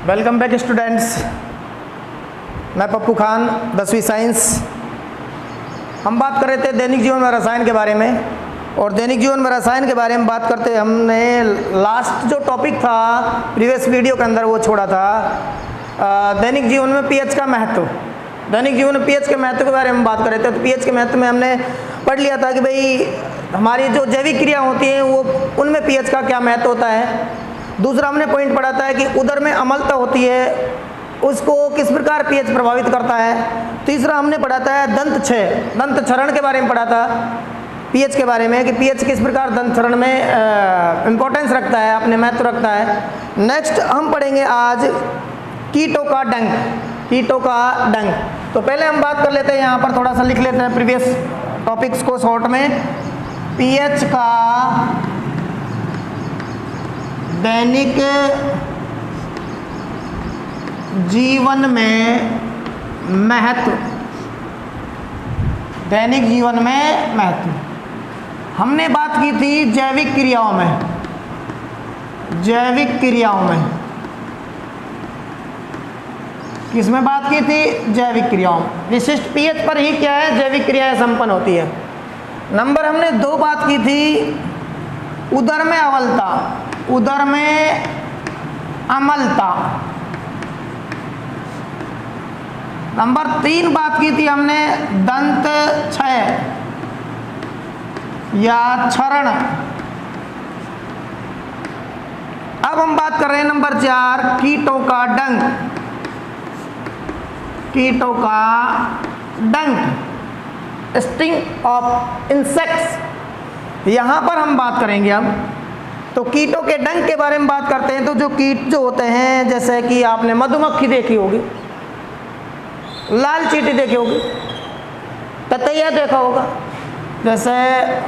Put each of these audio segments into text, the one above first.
Welcome back students. मैं पप्पू खान, 10वीं science. हम बात कर रहे थे दैनिक जीवन में रसायन के बारे में, और दैनिक जीवन में रसायन के बारे में बात करते हमने लास्ट जो टॉपिक था प्रीवियस वीडियो के अंदर वो छोड़ा था दैनिक जीवन में पीएच का महत्व। दैनिक जीवन में पीएच के महत्व के बारे में बात कर रहे थे। तो पीएच के महत्व में हमने पढ़ लिया था कि भाई हमारी जो जैविक क्रिया होती हैं वो उनमें पीएच का क्या महत्व होता है। दूसरा हमने पॉइंट पढ़ा था कि उदर में अम्लता होती है, उसको किस प्रकार पीएच प्रभावित करता है। तीसरा हमने पढ़ा था दंत क्षरण के बारे में पढ़ा था पीएच के बारे में, कि पीएच किस प्रकार दंत क्षरण में इम्पोर्टेंस रखता है, अपने महत्व रखता है। नेक्स्ट हम पढ़ेंगे आज कीटों का डंक। तो पहले हम बात कर लेते हैं, यहाँ पर थोड़ा सा लिख लेते हैं प्रीवियस टॉपिक्स को शॉर्ट में। पीएच का दैनिक जीवन में महत्व। दैनिक जीवन में महत्व हमने बात की थी जैविक क्रियाओं में। किसमें बात की थी? जैविक क्रियाओं में। विशिष्ट पीएच पर ही क्या है, जैविक क्रियाएं संपन्न होती है। नंबर हमने 2 बात की थी उदर में अम्लता। नंबर 3 बात की थी हमने दंत क्षय या क्षरण। अब हम बात कर रहे हैं नंबर 4 कीटों का डंक, स्टिंग ऑफ इंसेक्ट्स। यहां पर हम बात करेंगे अब। तो कीटों के डंक के बारे में बात करते हैं। तो जो कीट जो होते हैं, जैसे कि आपने मधुमक्खी देखी होगी, लाल चींटी देखी होगी, ततैया देखा होगा। जैसे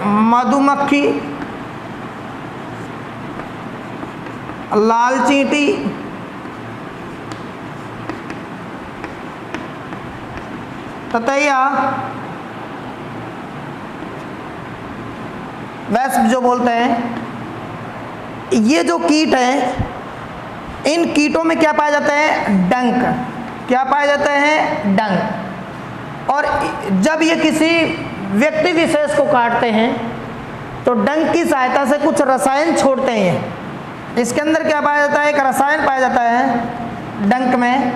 मधुमक्खी, लाल चींटी, ततैया, वैस्प जो बोलते हैं, ये जो कीट हैं, इन कीटों में क्या पाया जाता है? डंक। क्या पाया जाता है? डंक। और जब ये किसी व्यक्ति विशेष को काटते हैं तो डंक की सहायता से कुछ रसायन छोड़ते हैं। इसके अंदर क्या पाया जाता है? एक रसायन पाया जाता है डंक में।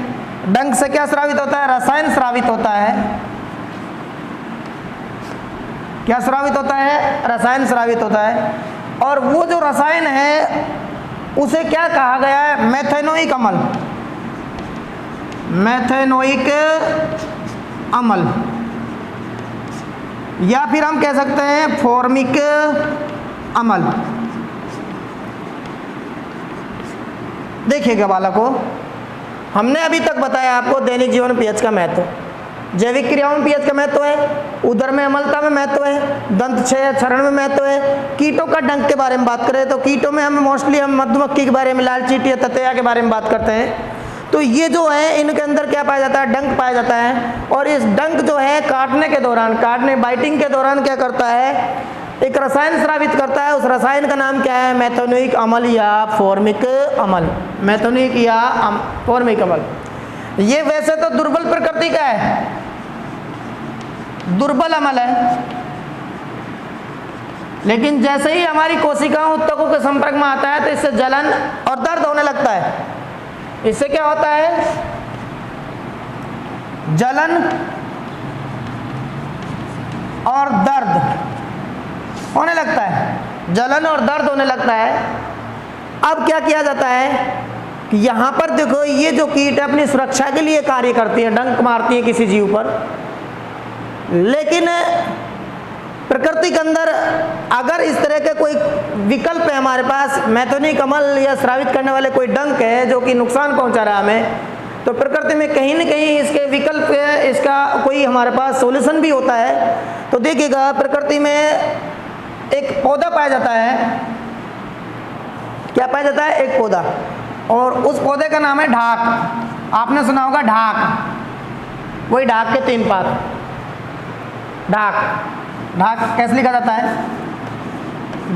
डंक से क्या स्रावित होता है? रसायन स्रावित होता है। क्या स्रावित होता है? रसायन स्रावित होता है। और वो जो रसायन है उसे क्या कहा गया है? मेथेनोइक अम्ल, या फिर हम कह सकते हैं फॉर्मिक अम्ल। देखिएगा बालकों, हमने अभी तक बताया आपको दैनिक जीवन में पीएच का महत्व। जैविक क्रियाओं में पीएच का महत्व है, उदर में अम्लता में महत्व है, दंत क्षय क्षरण में महत्व है। कीटों का डंक के बारे में बात करें तो कीटों में हम मोस्टली मधुमक्खी के बारे में, लाल चींटी, ततैया के बारे में बात करते हैं। तो ये जो है इनके अंदर क्या पाया जाता है? डंक पाया जाता है। और इस डंक जो है काटने के दौरान, बाइटिंग के दौरान क्या करता है? एक रसायन स्रावित करता है। उस रसायन का नाम क्या है? मेथेनोइक अम्ल या फॉर्मिक अम्ल। मेथेनोइक या फॉर्मिक अम्ल। ये वैसे तो दुर्बल प्रकृति का है, दुर्बल अम्ल है, लेकिन जैसे ही हमारी कोशिकाओं ऊतकों के संपर्क में आता है तो इससे जलन और दर्द होने लगता है। इससे क्या होता है? जलन और दर्द होने लगता है। जलन और दर्द होने लगता है। अब क्या किया जाता है कि यहाँ पर देखो, ये जो कीट है अपनी सुरक्षा के लिए कार्य करती है, डंक मारती है किसी जीव पर। लेकिन प्रकृति के अंदर अगर इस तरह के कोई विकल्प है हमारे पास, मेथेनोइक अम्ल या स्रावित करने वाले कोई डंक है जो कि नुकसान पहुंचा रहा है हमें, तो प्रकृति में कहीं न कहीं इसके विकल्प है, इसका कोई हमारे पास सॉल्यूशन भी होता है। तो देखिएगा, प्रकृति में एक पौधा पाया जाता है। क्या पाया जाता है? एक पौधा, और उस पौधे का नाम है ढाक। आपने सुना होगा ढाक, वही ढाक के 3 पात। ढाक कैसे लिखा जाता है?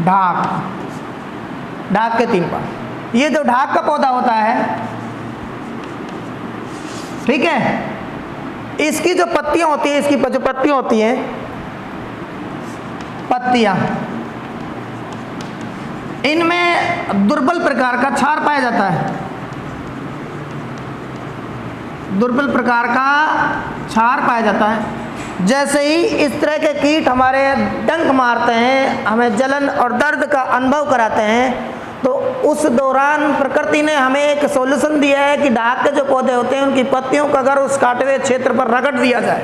ढाक के 3 पात। ये जो ढाक का पौधा होता है ठीक है। इसकी जो पत्तियां होती है, इसकी जो पत्तियां होती हैं, पत्तियां, इनमें दुर्बल प्रकार का क्षार पाया जाता है। दुर्बल प्रकार का क्षार पाया जाता है। जैसे ही इस तरह के कीट हमारे डंक मारते हैं, हमें जलन और दर्द का अनुभव कराते हैं, तो उस दौरान प्रकृति ने हमें एक सॉल्यूशन दिया है कि ढाक के जो पौधे होते हैं उनकी पत्तियों का अगर उस काटे हुए क्षेत्र पर रगड़ दिया जाए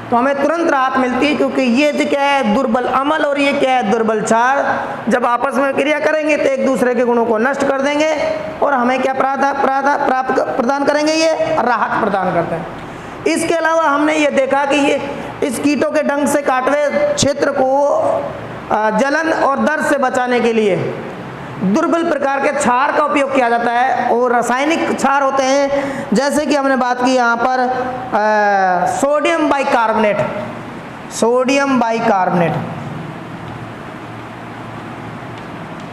तो हमें तुरंत राहत मिलती है, क्योंकि ये जो क्या है, दुर्बल अमल और ये क्या है, दुर्बल क्षार जब आपस में क्रिया करेंगे तो एक दूसरे के गुणों को नष्ट कर देंगे और हमें क्या प्रदान करेंगे, ये राहत प्रदान करते हैं। इसके अलावा हमने ये देखा कि ये इस कीटों के डंक से काटे हुए क्षेत्र को जलन और दर्द से बचाने के लिए दुर्बल प्रकार के क्षार का उपयोग किया जाता है। और रासायनिक क्षार होते हैं, जैसे कि हमने बात की यहाँ पर sodium bicarbonate, sodium bicarbonate,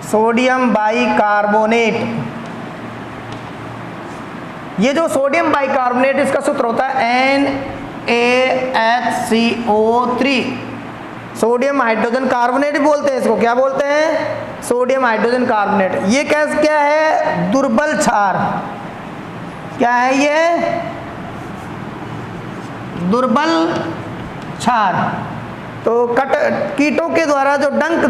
sodium bicarbonate. ये जो सोडियम बाइकार्बोनेट, इसका सूत्र होता है NaHCO3। सोडियम हाइड्रोजन कार्बोनेट भी बोलते हैं इसको, क्या बोलते हैं, सोडियम हाइड्रोजन कार्बोनेट। ये क्या है, दुर्बल क्षार। क्या है ये, दुर्बल क्षार। तो कीटों के द्वारा जो डंक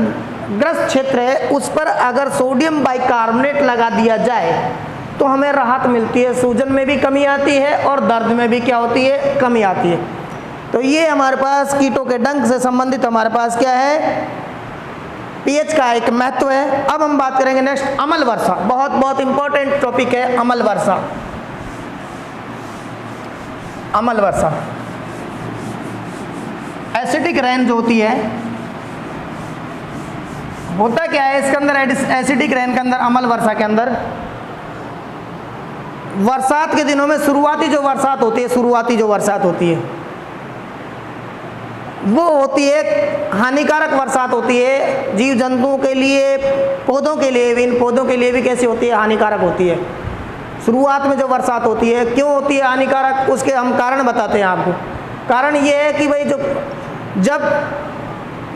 ग्रस्त क्षेत्र है उस पर अगर सोडियम बाइकार्बोनेट लगा दिया जाए तो हमें राहत मिलती है, सूजन में भी कमी आती है और दर्द में भी क्या होती है, कमी आती है। तो ये हमारे पास कीटों के डंक से संबंधित हमारे पास क्या है, पीएच का एक महत्व है। अब हम बात करेंगे नेक्स्ट, अम्ल वर्षा। बहुत बहुत इंपॉर्टेंट टॉपिक है अम्ल वर्षा। अम्ल वर्षा, एसिडिक रेन जो होती है, होता क्या है इसके अंदर, एसिडिक रेन के अंदर, अम्ल वर्षा के अंदर बरसात के दिनों में शुरुआती जो बरसात होती है, शुरुआती जो बरसात होती है वो होती है हानिकारक बरसात होती है जीव जंतुओं के लिए, पौधों के लिए भी। इन पौधों के लिए भी कैसी होती है, हानिकारक होती है। शुरुआत में जो बरसात होती है, क्यों होती है हानिकारक, उसके हम कारण बताते हैं आपको। कारण ये है कि भाई जब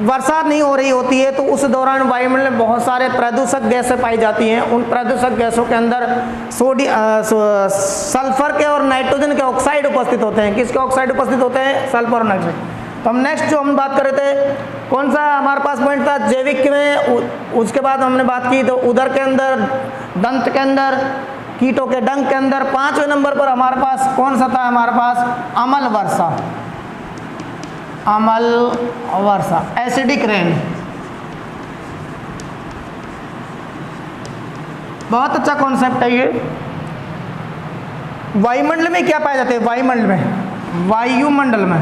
बरसात नहीं हो रही होती है तो उस दौरान वायुमंडल में बहुत सारे प्रदूषक गैसें पाई जाती हैं। उन प्रदूषक गैसों के अंदर सल्फर के और नाइट्रोजन के ऑक्साइड उपस्थित होते हैं। किसके ऑक्साइड उपस्थित होते हैं, सल्फर और नाइट्रोजन। तो हम नेक्स्ट जो हम बात कर रहे थे, कौन सा हमारे पास पॉइंट था, जैविक में। उसके बाद हमने बात की तो उदर के अंदर, दंत के अंदर, कीटों के डंक के अंदर। 5वें नंबर पर हमारे पास कौन सा था, हमारे पास अम्ल वर्षा। अम्ल वर्षा, एसिडिक रेन। बहुत अच्छा कॉन्सेप्ट है ये। वायुमंडल में क्या पाए जाते हैं, वायुमंडल में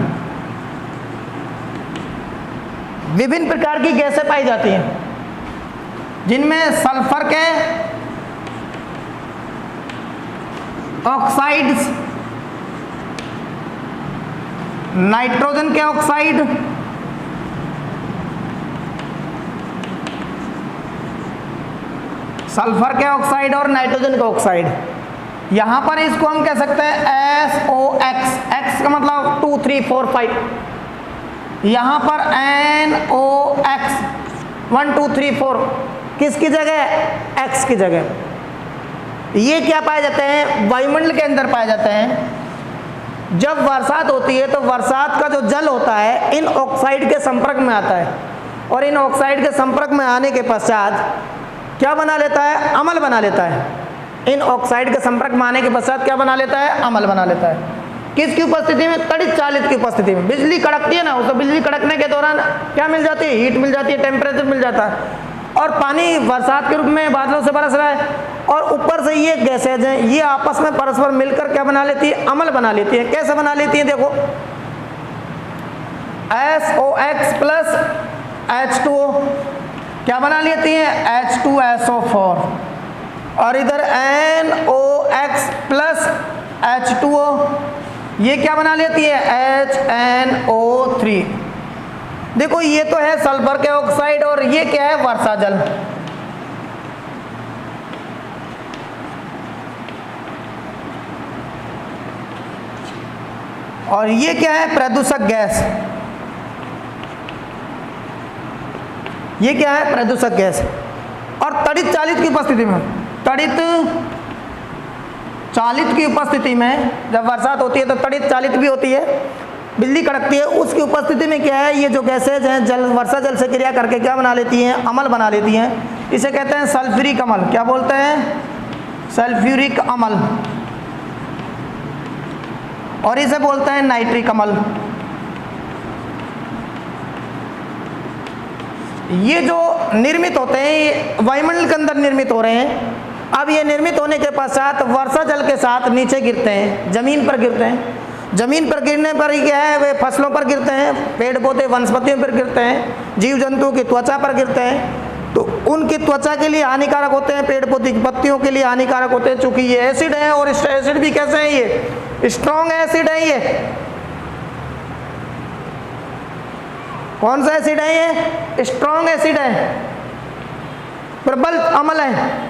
विभिन्न प्रकार की गैसें पाई जाती हैं, जिनमें सल्फर के ऑक्साइड्स, नाइट्रोजन के ऑक्साइड, सल्फर के ऑक्साइड और नाइट्रोजन के ऑक्साइड। यहां पर इसको हम कह सकते हैं SOX। X का मतलब 2 3 4 5। यहां पर NOX 1 2 3 4 किसकी जगह, X की जगह। ये क्या पाए जाते हैं, वायुमंडल के अंदर पाए जाते हैं। जब बरसात होती है तो बरसात का जो जल होता है इन ऑक्साइड के संपर्क में आता है, और इन ऑक्साइड के संपर्क में आने के पश्चात क्या बना लेता है, अम्ल बना लेता है। इन ऑक्साइड के संपर्क में आने के पश्चात क्या बना लेता है, अम्ल बना लेता है। किसकी उपस्थिति में, तड़ित चालित की उपस्थिति में। बिजली कड़कती है ना, तो बिजली कड़कने के दौरान क्या मिल जाती है, हीट मिल जाती है, टेम्परेचर मिल जाता है, और पानी बरसात के रूप में बादलों से बरस रहा है, और ऊपर से ये गैसेज हैं, ये आपस में परस्पर मिलकर क्या बना लेती है, अम्ल बना लेती है। कैसे बना लेती है, देखो SOX प्लस H2O क्या बना लेती है, H2SO4, और इधर NOX प्लस H2O ये क्या बना लेती है, HNO3। देखो ये तो है सल्फर के ऑक्साइड, और ये क्या है, वर्षा जल। और ये क्या है, प्रदूषक गैस। ये क्या है, प्रदूषक गैस। और तड़ित चालित की उपस्थिति में, तड़ित चालित की उपस्थिति में जब बरसात होती है तो तड़ित चालित भी होती है, बिजली कड़कती है, उसकी उपस्थिति में क्या है, ये जो गैसेज हैं जल वर्षा जल से क्रिया करके क्या बना लेती हैं, अम्ल बना लेती हैं। इसे कहते हैं सल्फ्यूरिक अम्ल। क्या बोलते हैं, सल्फ्यूरिक अम्ल। और इसे बोलते हैं नाइट्रिक अम्ल। ये जो निर्मित होते हैं ये वायुमंडल के अंदर निर्मित हो रहे हैं। अब ये निर्मित होने के पश्चात वर्षा जल के साथ नीचे गिरते हैं, जमीन पर गिरते हैं। जमीन पर गिरने पर ही क्या है, वे फसलों पर गिरते हैं, पेड़ पौधे वनस्पतियों पर गिरते हैं, जीव जंतुओं की त्वचा पर गिरते हैं। तो उनकी त्वचा के लिए हानिकारक होते हैं, पेड़ पौधे की पत्तियों के लिए हानिकारक होते हैं, चूंकि ये एसिड है। और इस एसिड भी कैसे हैं, ये स्ट्रॉन्ग एसिड है। ये कौन सा एसिड है, ये स्ट्रॉन्ग एसिड है, प्रबल अम्ल है।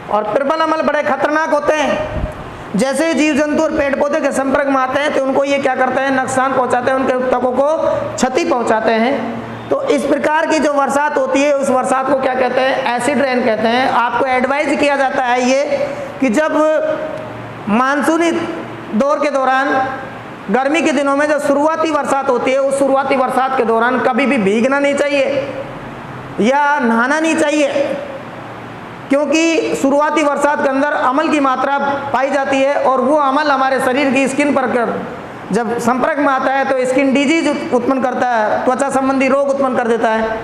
और प्रबल अम्ल बड़े खतरनाक होते हैं। जैसे ही जीव जंतु और पेड़ पौधे के संपर्क में आते हैं तो उनको ये क्या करते हैं, नुकसान पहुंचाते हैं, उनके ऊतकों को क्षति पहुंचाते हैं। तो इस प्रकार की जो बरसात होती है उस बरसात को क्या कहते हैं, एसिड रेन कहते हैं। आपको एडवाइज किया जाता है ये कि जब मानसूनी दौर के दौरान, गर्मी के दिनों में जब शुरुआती बरसात होती है, उस शुरुआती बरसात के दौरान कभी भी भीगना नहीं चाहिए या नहाना नहीं चाहिए, क्योंकि शुरुआती बरसात के अंदर अम्ल की मात्रा पाई जाती है और वो अम्ल हमारे शरीर की स्किन पर जब संपर्क में आता है तो स्किन डिजीज उत्पन्न करता है, त्वचा संबंधी रोग उत्पन्न कर देता है।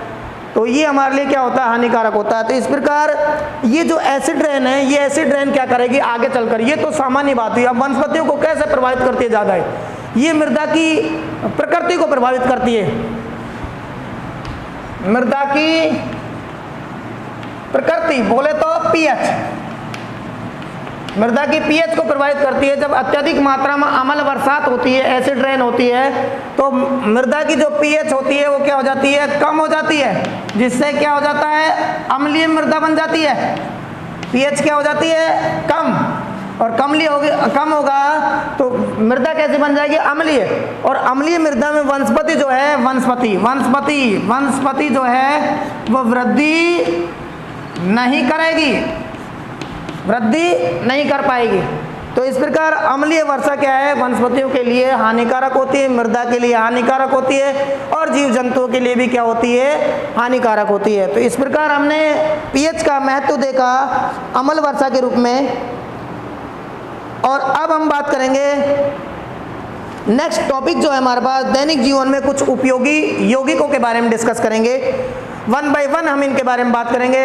तो ये हमारे लिए क्या होता है, हानिकारक होता है। तो इस प्रकार ये जो एसिड रेन है, ये एसिड रेन क्या करेगी आगे चलकर, ये तो सामान्य बात हुई। अब वनस्पतियों को कैसे प्रभावित करती है ज़्यादा है, ये मृदा की प्रकृति को प्रभावित करती है। मृदा की प्रकृति बोले तो पीएच, मृदा की पीएच को प्रभावित करती है। जब अत्यधिक मात्रा में अम्ल बरसात होती है, एसिड रेन होती है, तो मृदा की जो पीएच होती है वो क्या हो जाती है, कम हो जाती है, जिससे क्या हो जाता है, अम्लीय मृदा बन जाती है। पीएच क्या हो जाती है, कम, और कम होगा तो मृदा कैसे बन जाएगी, अम्लीय। और अम्लीय मृदा में वनस्पति जो है, वनस्पति जो है वो वृद्धि नहीं करेगी, वृद्धि नहीं कर पाएगी। तो इस प्रकार अम्लीय वर्षा क्या है, वनस्पतियों के लिए हानिकारक होती है, मृदा के लिए हानिकारक होती है और जीव जंतुओं के लिए भी क्या होती है, हानिकारक होती है। तो इस प्रकार हमने पीएच का महत्व देखा अम्ल वर्षा के रूप में। और अब हम बात करेंगे नेक्स्ट टॉपिक जो है हमारे पास, दैनिक जीवन में कुछ उपयोगी यौगिकों के बारे में डिस्कस करेंगे। वन बाय वन हम इनके बारे में बात करेंगे,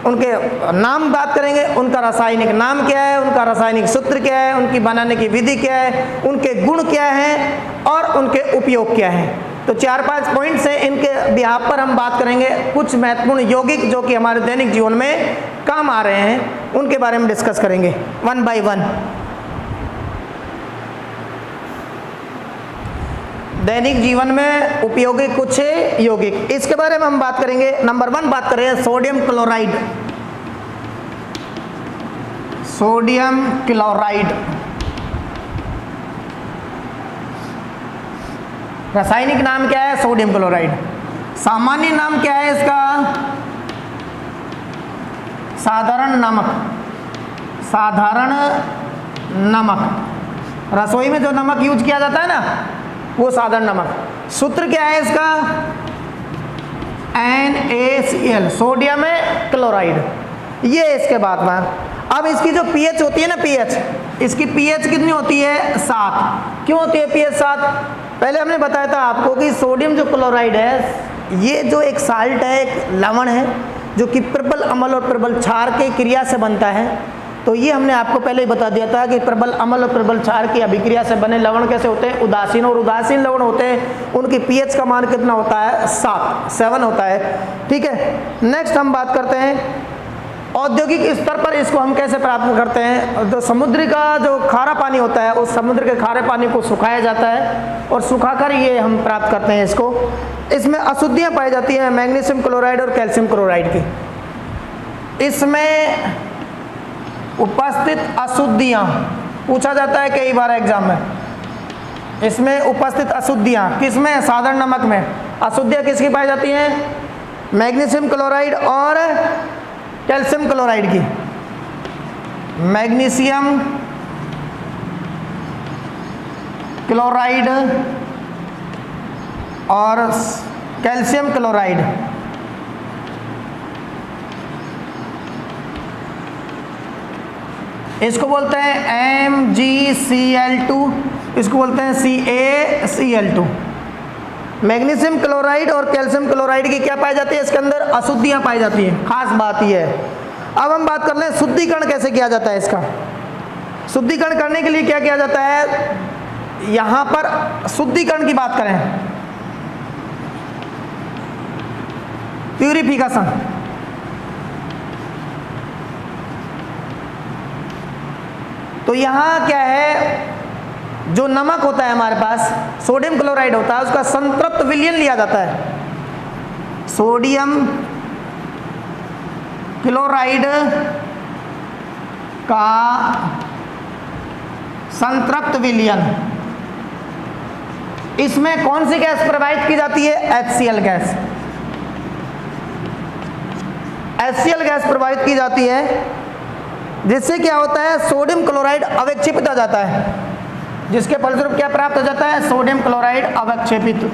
उनके नाम बात करेंगे, उनका रासायनिक नाम क्या है, उनका रासायनिक सूत्र क्या है, उनकी बनाने की विधि क्या है, उनके गुण क्या हैं और उनके उपयोग क्या हैं। तो 4-5 पॉइंट्स हैं, इनके बिहाफ पर हम बात करेंगे। कुछ महत्वपूर्ण यौगिक जो कि हमारे दैनिक जीवन में काम आ रहे हैं उनके बारे में डिस्कस करेंगे वन बाय वन। दैनिक जीवन में उपयोगी कुछ यौगिक, इसके बारे में हम बात करेंगे। नंबर 1 बात करें सोडियम क्लोराइड। सोडियम क्लोराइड रासायनिक नाम क्या है, सोडियम क्लोराइड। सामान्य नाम क्या है इसका, साधारण नमक। साधारण नमक, रसोई में जो नमक यूज किया जाता है ना वो साधारण नमक। सूत्र क्या है इसका, NaCl, सोडियम क्लोराइड। ये इसके बाद में अब इसकी जो पीएच होती है ना, पीएच, इसकी पीएच कितनी होती है, 7। क्यों होती है पीएच 7? पहले हमने बताया था आपको कि सोडियम जो क्लोराइड है ये जो एक साल्ट है, एक लवण है जो कि प्रबल अम्ल और प्रबल क्षार की क्रिया से बनता है। तो ये हमने आपको पहले ही बता दिया था कि प्रबल अम्ल और प्रबल क्षार की अभिक्रिया से बने लवण कैसे होते हैं, उदासीन। और उदासीन लवण होते हैं उनकी पीएच का मान कितना होता है, 7 होता है। ठीक है, नेक्स्ट हम बात करते हैं औद्योगिक स्तर पर इसको हम कैसे प्राप्त करते हैं। तो समुद्र का जो खारा पानी होता है उस समुद्र के खारे पानी को सुखाया जाता है और सुखाकर ये हम प्राप्त करते हैं इसको। इसमें अशुद्धियाँ पाई जाती हैं मैग्नीशियम क्लोराइड और कैल्शियम क्लोराइड की। इसमें उपस्थित अशुद्धियाँ पूछा जाता है कई बार एग्जाम में। इसमें उपस्थित अशुद्धियाँ किसमें? साधारण नमक में। अशुद्धियाँ किसकी पाई जाती हैं? मैग्नीशियम क्लोराइड और कैल्शियम क्लोराइड की। मैग्नीशियम क्लोराइड और कैल्शियम क्लोराइड। इसको बोलते हैं MgCl2, इसको बोलते हैं CaCl2। मैग्नीशियम क्लोराइड और कैल्शियम क्लोराइड की क्या पाई जाती है? इसके अंदर अशुद्धियाँ पाई जाती हैं। खास बात यह है। अब हम बात कर लें शुद्धिकरण कैसे किया जाता है इसका। शुद्धिकरण करने के लिए क्या किया जाता है? यहाँ पर शुद्धिकरण की बात करें, प्यूरिफिकेशन, तो यहाँ क्या है, जो नमक होता है हमारे पास, सोडियम क्लोराइड होता है, उसका संतृप्त विलयन लिया जाता है। सोडियम क्लोराइड का संतृप्त विलयन, इसमें कौन सी गैस प्रवाहित की जाती है? HCl gas. HCl गैस प्रवाहित की जाती है, जिससे क्या होता है? सोडियम क्लोराइड अवक्षेपित हो जाता है, जिसके फलस्वरूप क्या प्राप्त हो जाता है? सोडियम क्लोराइड अवक्षेपित।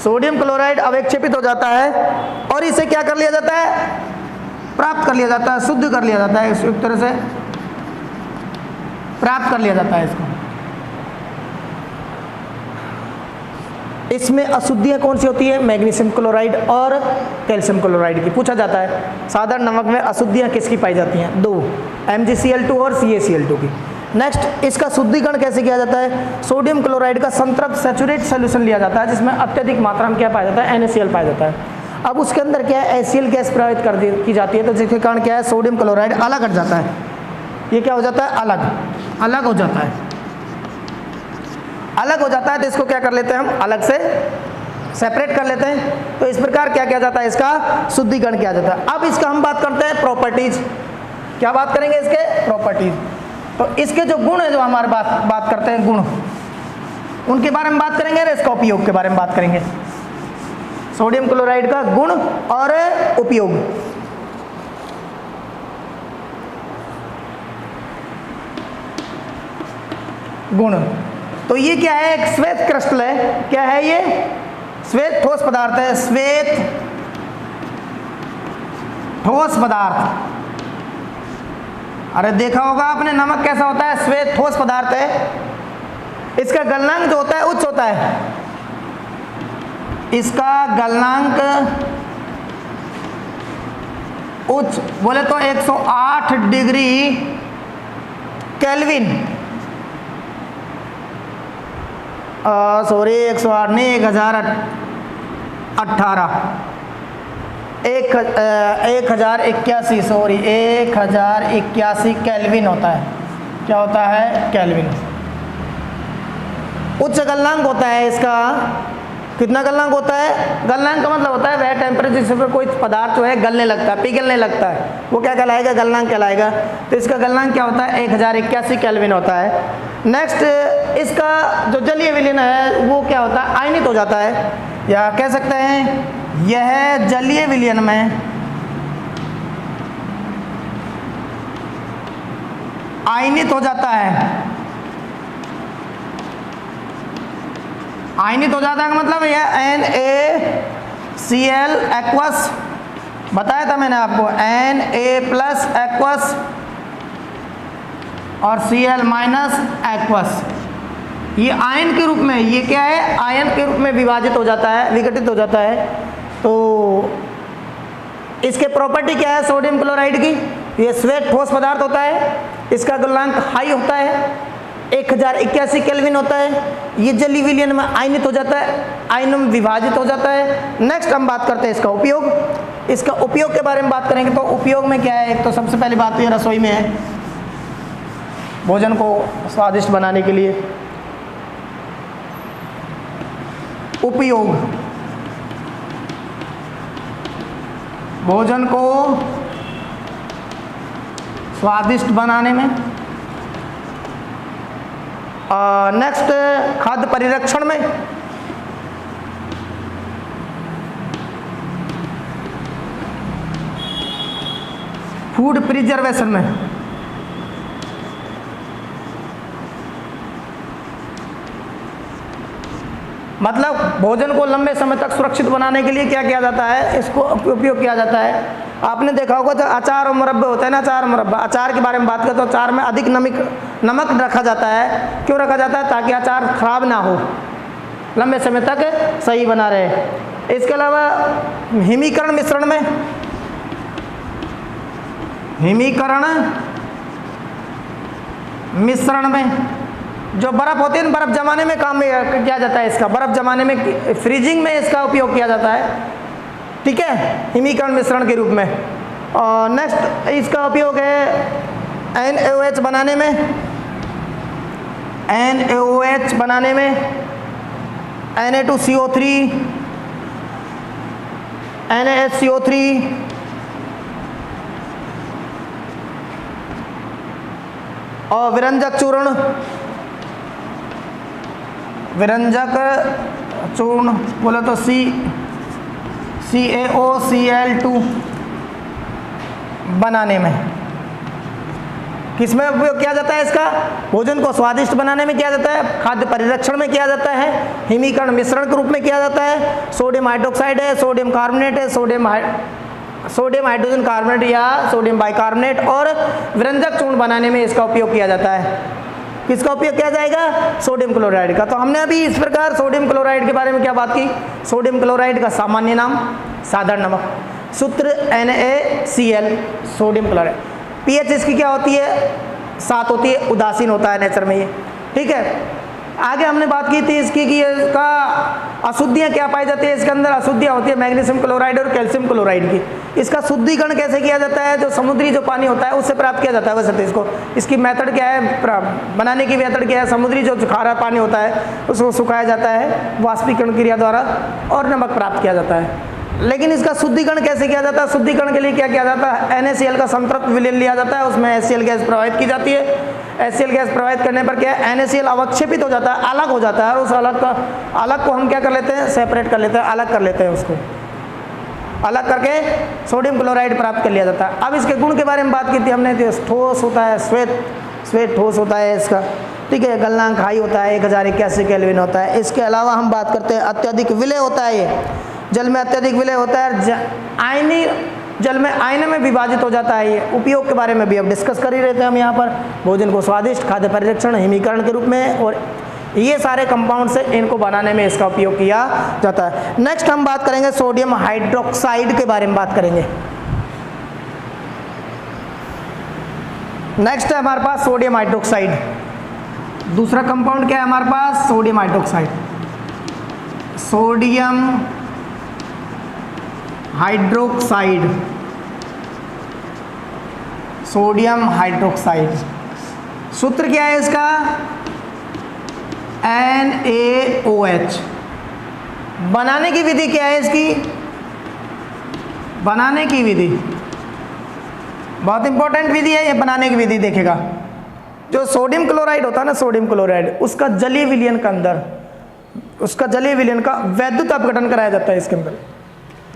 सोडियम क्लोराइड अवक्षेपित हो जाता है और इसे क्या कर लिया जाता है? प्राप्त कर लिया जाता है, शुद्ध कर लिया जाता है, इस तरह से प्राप्त कर लिया जाता है इसको। इसमें अशुद्धियाँ कौन सी होती है? मैग्नीशियम क्लोराइड और कैल्शियम क्लोराइड की। पूछा जाता है साधारण नमक में अशुद्धियाँ किसकी पाई जाती हैं? 2, MgCl2 और CaCl2 की। नेक्स्ट, इसका शुद्धिकरण कैसे किया जाता है? सोडियम क्लोराइड का संतृप्त सैचुरेट सोल्यूशन लिया जाता है, जिसमें अत्यधिक मात्रा में क्या पाया जाता है? NaCl पाया जाता है। अब उसके अंदर क्या है? HCl गैस प्रवाहित की जाती है, तो जिसके कारण क्या है? सोडियम क्लोराइड अलग हट जाता है। ये क्या हो जाता है? अलग हो जाता है। अलग हो जाता है तो इसको क्या कर लेते हैं हम? अलग से सेपरेट कर लेते हैं। तो इस प्रकार क्या किया जाता है? इसका शुद्धिकरण किया जाता है। अब इसका हम बात करते हैं प्रॉपर्टीज। क्या बात करेंगे? इसके प्रॉपर्टीज। तो इसके जो गुण है, जो हमारे बात करते हैं गुण, उनके बारे में बात करेंगे और इसका उपयोग के बारे में बात करेंगे। सोडियम क्लोराइड का गुण और उपयोग। गुण, तो ये क्या है? एक श्वेत क्रिस्टल है। क्या है ये? श्वेत ठोस पदार्थ है। श्वेत ठोस पदार्थ। अरे देखा होगा आपने, नमक कैसा होता है? श्वेत ठोस पदार्थ है। इसका गलनांक जो होता है उच्च होता है। इसका गलनांक उच्च, बोले तो 108 डिग्री केल्विन, सॉरी 108 नहीं, 1081, सॉरी 1081 केल्विन होता है। क्या होता है? केल्विन। उच्च गलनांक होता है इसका। कितना गलनांक होता है? गलनांक का मतलब होता है वह टेम्परेचर जिस पर कोई पदार्थ जो है गलने लगता है, पिघलने लगता है, वो क्या कहलाएगा? गलनांक कहलाएगा। तो इसका गलनांक क्या होता है? 1081 केल्विन होता है। नेक्स्ट, इसका जो जलीय विलयन है वो क्या होता है? आयनित हो जाता है, या कह सकते हैं यह जलीय विलयन में आयनित हो जाता है। आयनित हो जाता है का मतलब यह NaCl एक्वस, बताया था मैंने आपको, Na+ एक्वस और Cl- एक्वस, ये आयन के रूप में, ये क्या है? आयन के रूप में विभाजित हो जाता है, विघटित हो जाता है। तो इसके प्रॉपर्टी क्या है सोडियम क्लोराइड की? ये श्वेत ठोस पदार्थ होता है, इसका गलनांक हाई होता है, 1081 केल्विन होता है, ये जलीय विलयन में आयनित हो जाता है, आयनों में विभाजित हो जाता है। नेक्स्ट हम बात करते हैं इसका उपयोग। इसका उपयोग के बारे में बात करेंगे तो उपयोग में क्या है? एक तो सबसे पहली बात तो ये रसोई में है, भोजन को स्वादिष्ट बनाने के लिए उपयोग, भोजन को स्वादिष्ट बनाने में नेक्स्ट खाद्य परिरक्षण में फूड प्रिजर्वेशन में मतलब भोजन को लंबे समय तक सुरक्षित बनाने के लिए क्या किया जाता है, इसको उपयोग किया जाता है। आपने देखा होगा जो अचार और मुरब्बे होते हैं ना, अचार और मुरब्बा, अचार के बारे में बात करें तो अचार में अधिक नमक रखा जाता है। क्यों रखा जाता है? ताकि अचार खराब ना हो, लंबे समय तक सही बना रहे। इसके अलावा हिमीकरण मिश्रण में, हिमीकरण मिश्रण में जो बर्फ़ होती है ना, बर्फ़ जमाने में काम में किया जाता है इसका, बर्फ़ जमाने में, फ्रीजिंग में इसका उपयोग किया जाता है, ठीक है, हिमीकरण मिश्रण के रूप में। और नेक्स्ट इसका उपयोग है NaOH बनाने में, NaOH बनाने में, Na2CO3, NaHCO3, और विरंजक चूर्ण, विरंजक चूर्ण बोले तो CaOCl2 बनाने में। किसमें उपयोग किया जाता है इसका? भोजन को स्वादिष्ट बनाने में किया जाता है, खाद्य परिरक्षण में किया जाता है, हिमीकरण मिश्रण के रूप में किया जाता है, सोडियम हाइड्रोक्साइड है, सोडियम कार्बोनेट है, सोडियम हाइड्रोजन कार्बोनेट या सोडियम बाइकार्बोनेट, और विरंजक चूर्ण बनाने में इसका उपयोग किया जाता है। किसका उपयोग किया जाएगा? सोडियम क्लोराइड का। तो हमने अभी इस प्रकार सोडियम क्लोराइड के बारे में क्या बात की? सोडियम क्लोराइड का सामान्य नाम साधारण नमक, सूत्र NaCl, सोडियम क्लोराइड। pH इसकी क्या होती है? 7 होती है, उदासीन होता है नेचर में ये, ठीक है। आगे हमने बात की थी इसकी कि इसका अशुद्धियाँ क्या पाई जाती है, इसके अंदर अशुद्धियाँ होती है मैग्नीशियम क्लोराइड और कैल्शियम क्लोराइड की। इसका शुद्धिकरण कैसे किया जाता है? जो समुद्री जो पानी होता है उससे प्राप्त किया जाता है। वैसे तो इसको, इसकी मेथड क्या है, बनाने की मेथड क्या है? समुद्री जो खारा पानी होता है उसको सुखाया जाता है वाष्पीकरण क्रिया द्वारा और नमक प्राप्त किया जाता है। लेकिन इसका शुद्धिकरण कैसे किया जाता है? शुद्धिकरण के लिए क्या किया जाता है? NaCl का संतृप्त विलयन लिया जाता है, उसमें HCl गैस प्रवाहित की जाती है। HCl गैस प्रवाहित करने पर क्या है? NaCl अवक्षेपित हो जाता है, अलग हो जाता है, और उस अलग को हम क्या कर लेते हैं? सेपरेट कर लेते हैं, अलग कर लेते हैं, उसको अलग करके सोडियम क्लोराइड प्राप्त कर लिया जाता है। अब इसके गुण के बारे में बात की थी हमने, तो ठोस होता है, श्वेत ठोस होता है इसका, ठीक है। गलनांक हाई होता है, 1081 केल्विन होता है। इसके अलावा हम बात करते हैं अत्यधिक विलय होता है, ये जल में अत्यधिक विलय होता है, आयनी जल में आयन में विभाजित हो जाता है। ये उपयोग के बारे में भी अब डिस्कस कर ही रहते हैं हम यहाँ पर, भोजन को स्वादिष्ट, खाद्य परिरक्षण, हिमीकरण के रूप में, और ये सारे कंपाउंड से इनको बनाने में इसका उपयोग किया जाता है। नेक्स्ट हम बात करेंगे सोडियम हाइड्रोक्साइड के बारे में बात करेंगे। नेक्स्ट है हमारे पास सोडियम हाइड्रोक्साइड। दूसरा कंपाउंड क्या है हमारे पास? Sodium hydroxide. Sodium hydroxide, sodium hydroxide, सूत्र क्या है इसका? NaOH। बनाने की विधि क्या है इसकी? बनाने की विधि बहुत इंपॉर्टेंट विधि है ये, बनाने की विधि देखेगा। जो सोडियम क्लोराइड होता है ना, सोडियम क्लोराइड, उसका जलीय विलयन के अंदर, उसका जलीय विलयन का वैद्युत अपघटन कराया जाता है। इसके अंदर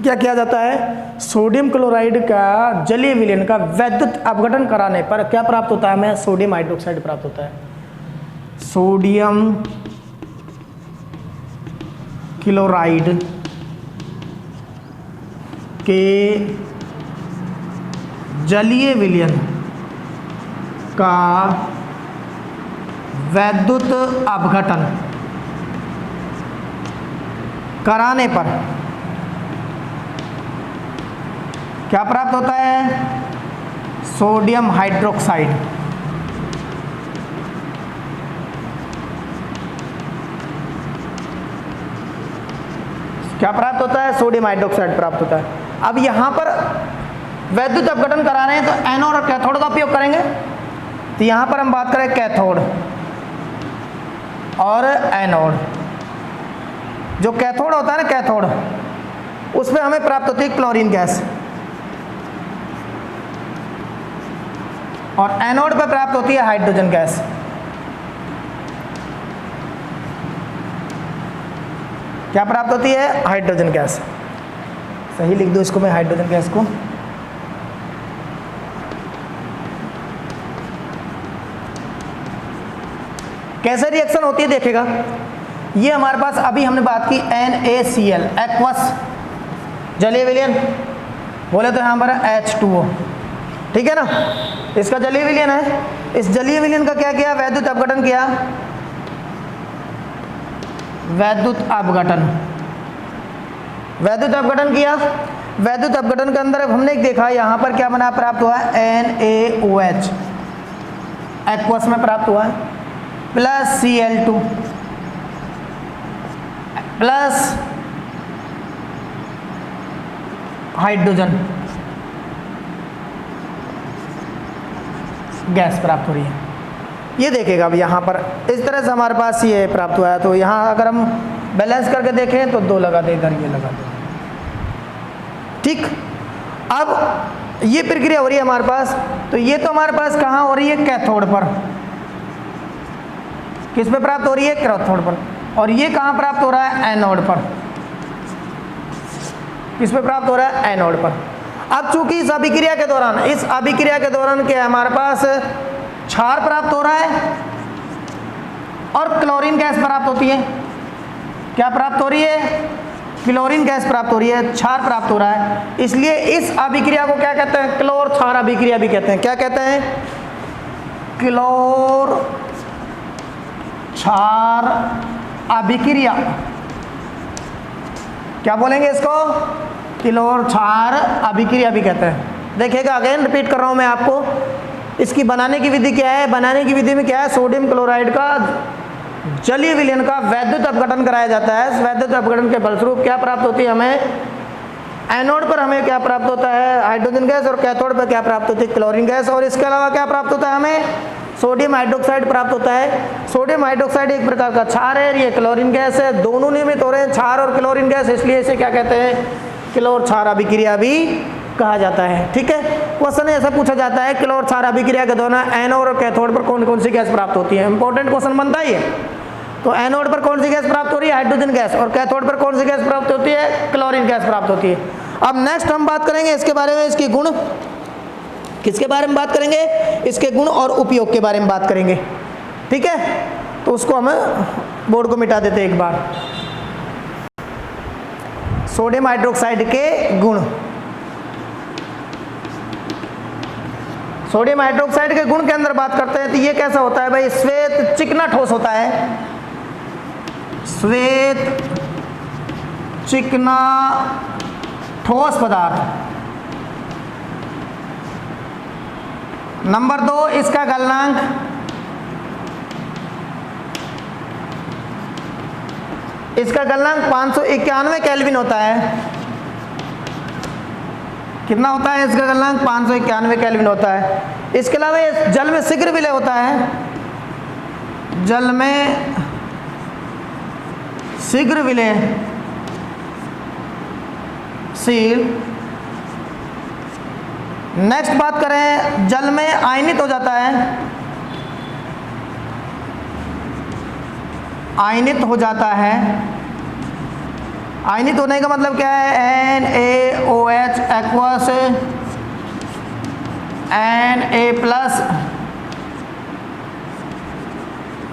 क्या किया जाता है? सोडियम क्लोराइड का जलीय विलयन का वैद्युत अपघटन कराने पर क्या प्राप्त होता है हमें? सोडियम हाइड्रोक्साइड प्राप्त होता है। सोडियम क्लोराइड के जलीय विलयन का वैद्युत अपघटन कराने पर क्या प्राप्त होता है? Sodium hydroxide. क्या प्राप्त होता है? सोडियम हाइड्रोक्साइड प्राप्त होता है। अब यहाँ पर वैद्युत अपघटन करा रहे हैं तो एनोड और कैथोड का उपयोग करेंगे। तो यहाँ पर हम बात करें कैथोड और एनोड। जो कैथोड होता है ना, कैथोड, उसमें हमें प्राप्त होती है क्लोरीन गैस, और एनोड पर प्राप्त होती है हाइड्रोजन गैस। क्या प्राप्त होती है? Hydrogen gas. सही लिख दो इसको मैं, हाइड्रोजन गैस को। कैसे रिएक्शन होती है देखेगा, ये हमारे पास अभी हमने बात की NaCl एक्वस जलीय विलयन, बोले तो यहाँ पर H2O, ठीक है ना, इसका जलीय विलयन है। इस जलीय विलयन का क्या किया? वैद्युत अपघटन किया, वैद्युत अपघटन, वैद्युत अपघटन किया। वैद्युत अपघटन के अंदर हमने देखा यहाँ पर क्या बना, प्राप्त हुआ है NaOH एक्वस में प्राप्त हुआ है, plus Cl2 plus hydrogen gas प्राप्त हो रही है। ये देखेगा अब यहाँ पर इस तरह से हमारे पास ये प्राप्त हुआ है। तो यहाँ अगर हम बैलेंस करके देखें तो 2 लगा दे, इधर ये लगा दे, ठीक। अब ये प्रक्रिया हो रही है हमारे पास, तो ये तो हमारे पास कहाँ हो रही है? कैथोड पर। किस पे प्राप्त हो रही है? कैथोड पर। और ये कहाँ प्राप्त हो रहा है? एनोड पर। किस पे प्राप्त हो रहा है? एनोड पर। अब चूंकि इस अभिक्रिया के दौरान क्या हमारे पास क्षार प्राप्त हो रहा है और क्लोरीन गैस प्राप्त होती है। क्या प्राप्त हो रही है? क्लोरीन गैस प्राप्त हो रही है, क्षार प्राप्त हो रहा है। इसलिए इस अभिक्रिया को क्या कहते हैं? क्लोर क्षार अभिक्रिया भी कहते हैं। क्या कहते हैं? क्लोर क्षार अभिक्रिया। क्या बोलेंगे इसको? क्लोर क्षार अभिक्रिया भी कहते हैं। देखिएगा, अगेन रिपीट कर रहा हूं मैं आपको, इसकी बनाने की विधि क्या है? बनाने की विधि में क्या है? सोडियम क्लोराइड का जलीय विलयन का वैद्युत अपघटन कराया जाता है। इस वैद्युत अपघटन के फलस्वरूप क्या प्राप्त होती है हमें? एनोड पर हमें क्या प्राप्त होता है? Hydrogen gas. और कैथोड पर क्या प्राप्त होती है? Chlorine gas. और इसके अलावा क्या प्राप्त होता है हमें? सोडियम हाइड्रोक्साइड प्राप्त होता है। सोडियम हाइड्रोक्साइड एक प्रकार का क्षार है, ये क्लोरीन गैस है, दोनों निर्मित हो रहे हैं, क्षार और क्लोरीन गैस, इसलिए इसे क्या कहते हैं? क्लोर क्षार अभिक्रिया भी कहा जाता है। ठीक है, क्वेश्चन ऐसा पूछा जाता है, क्लोर क्षार अभिक्रिया के दौरान एनोड और कैथोड पर कौन कौन सी गैस प्राप्त होती है? इंपॉर्टेंट क्वेश्चन बनता है ये। तो एनोड पर कौन सी गैस प्राप्त हो रही है? Hydrogen gas. और कैथोड पर कौन सी गैस प्राप्त होती है? क्लोरीन गैस प्राप्त होती है। अब नेक्स्ट हम बात करेंगे इसके बारे में, इसके गुण। किसके बारे में बात करेंगे? इसके गुण और उपयोग के बारे में बात करेंगे। ठीक है, तो उसको हम बोर्ड को मिटा देते हैं एक बार। सोडियम हाइड्रोक्साइड के गुण। सोडियम हाइड्रोक्साइड के गुण के अंदर बात करते हैं तो ये कैसा होता है भाई? श्वेत चिकना ठोस होता है। श्वेत चिकना ठोस पदार्थ। नंबर 2, इसका गलनांक इसका गलनांक 591 केल्विन होता है। कितना होता है इसका गलनांक? 591 केल्विन होता है। इसके अलावा जल में शीघ्र विलय होता है। जल में शीघ्र विलयशील। नेक्स्ट बात करें, जल में आयनित हो जाता है। आयनित हो जाता है। आयनित होने का मतलब क्या है? NaOH aqueous Na plus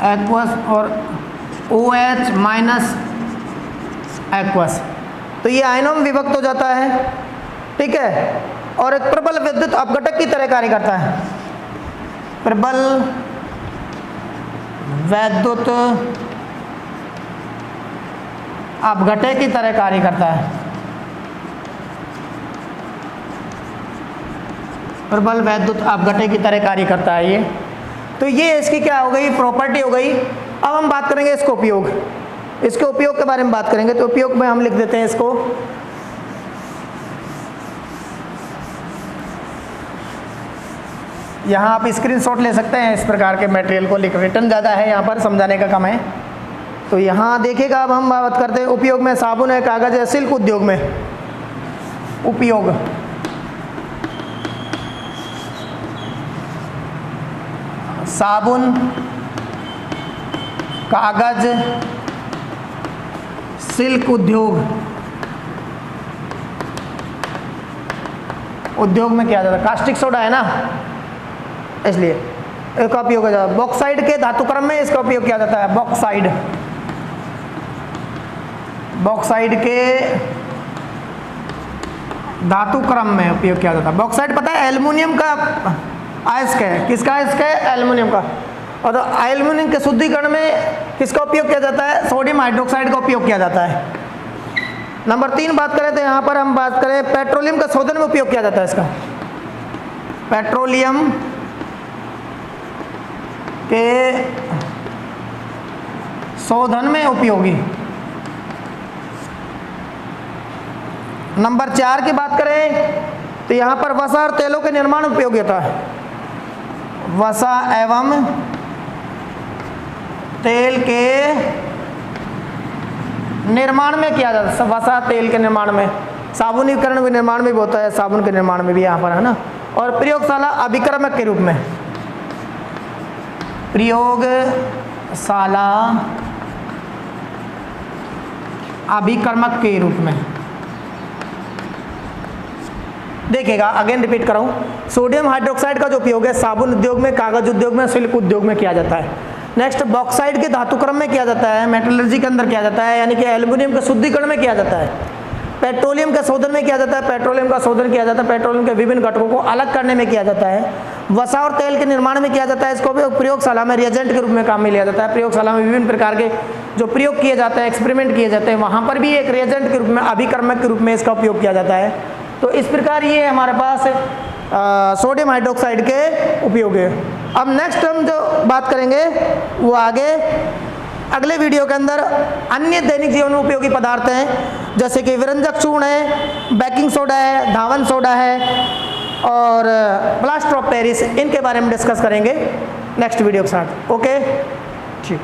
aqueous और OH माइनस एक्वस, तो ये आयनों में विभक्त हो जाता है। ठीक है, और एक प्रबल विद्युत अपघटक की तरह कार्य करता है। प्रबल वैद्युत अपघटक की तरह कार्य करता है। प्रबल वैद्युत अपघटक की तरह कार्य करता है ये। तो ये इसकी क्या हो गई? प्रॉपर्टी हो गई। अब हम बात करेंगे इसको उपयोग। इसके उपयोग के बारे में बात करेंगे। तो उपयोग में हम लिख देते हैं इसको, यहाँ आप स्क्रीनशॉट ले सकते हैं इस प्रकार के मटेरियल को। लिख रिटर्न ज़्यादा है यहाँ पर, समझाने का कम है। तो यहाँ देखिएगा, अब हम बात करते हैं उपयोग में। साबुन है, कागज है, सिल्क उद्योग में उपयोग। साबुन, कागज, सिल्क उद्योग में किया जाता है। कास्टिक सोडा है ना, इसलिए इसका उपयोग किया जाता है। बॉक्साइड के धातुक्रम में इसका उपयोग किया जाता है। बॉक्साइड के धातुक्रम में उपयोग किया जाता है। बॉक्साइड पता है एल्युमिनियम का अयस्क है। किसका अयस्क है? एल्युमिनियम का। और तो एल्युमिनियम के शुद्धिकरण में किसका उपयोग किया जाता है? सोडियम हाइड्रोक्साइड का उपयोग किया जाता है। नंबर 3 बात करें तो यहाँ पर हम बात करें पेट्रोलियम का शोधन में उपयोग किया जाता है। इसका पेट्रोलियम के शोधन में उपयोगी। नंबर 4 की बात करें तो यहाँ पर वसा और तेलों के निर्माण में उपयोगी होता है। वसा एवं तेल के निर्माण में किया जाता है। वसा तेल के निर्माण में, साबुनीकरण के निर्माण में भी होता है, साबुन के निर्माण में भी यहाँ पर है ना। और प्रयोगशाला अभिक्रमक के रूप में, प्रयोगशाला अभिक्रमक के रूप में देखिएगा। अगेन रिपीट कर रहा हूँ, सोडियम हाइड्रोक्साइड का जो उपयोग है साबुन उद्योग में, कागज उद्योग में, सिल्क उद्योग में किया जाता है। नेक्स्ट बॉक्साइड के धातुक्रम में किया जाता है, मेटलर्जी के अंदर किया जाता है, यानी कि एल्युमिनियम के शुद्धिकरण में किया जाता है। पेट्रोलियम के शोधन में किया जाता है, पेट्रोलियम का शोधन किया जाता है, पेट्रोलियम के विभिन्न घटकों को अलग करने में किया जाता है। वसा और तेल के निर्माण में किया जाता है। इसको भी प्रयोगशाला में रिएजेंट के रूप में काम में लिया जाता है। प्रयोगशाला में विभिन्न प्रकार के जो प्रयोग किए जाते हैं, एक्सपेरिमेंट किए जाते हैं, वहाँ पर भी एक रिएजेंट के रूप में, अभिक्रमक के रूप में इसका उपयोग किया जाता है। तो इस प्रकार ये हमारे पास सोडियम हाइड्रोक्साइड के उपयोग है। अब नेक्स्ट हम जो बात करेंगे वो आगे अगले वीडियो के अंदर अन्य दैनिक जीवन में उपयोगी पदार्थ हैं, जैसे कि विरंजक चूर्ण है, बेकिंग सोडा है, धावन सोडा है और प्लास्टर ऑफ पेरिस। इनके बारे में डिस्कस करेंगे नेक्स्ट वीडियो के साथ। ओके, ठीक।